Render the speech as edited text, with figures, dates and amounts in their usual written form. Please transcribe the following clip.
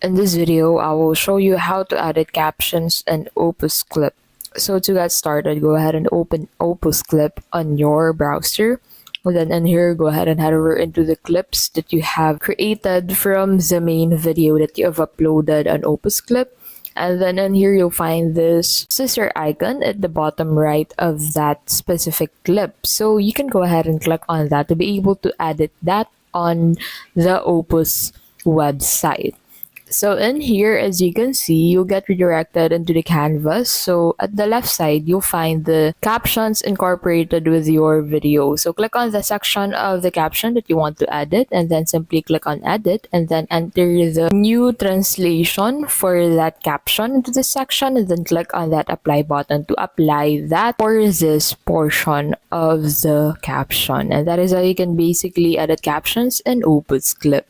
In this video, I will show you how to edit captions in Opus Clip. So to get started, go ahead and open Opus Clip on your browser. And then in here, go ahead and head over into the clips that you have created from the main video that you have uploaded on Opus Clip. And then in here, you'll find this scissor icon at the bottom right of that specific clip. So you can go ahead and click on that to be able to edit that on the Opus website. So in here, as you can see, you'll get redirected into the canvas. So at the left side, you'll find the captions incorporated with your video. So click on the section of the caption that you want to edit, and then simply click on edit, and then enter the new translation for that caption into this section, and then click on that apply button to apply that for this portion of the caption. And that is how you can basically edit captions in Opus Clip.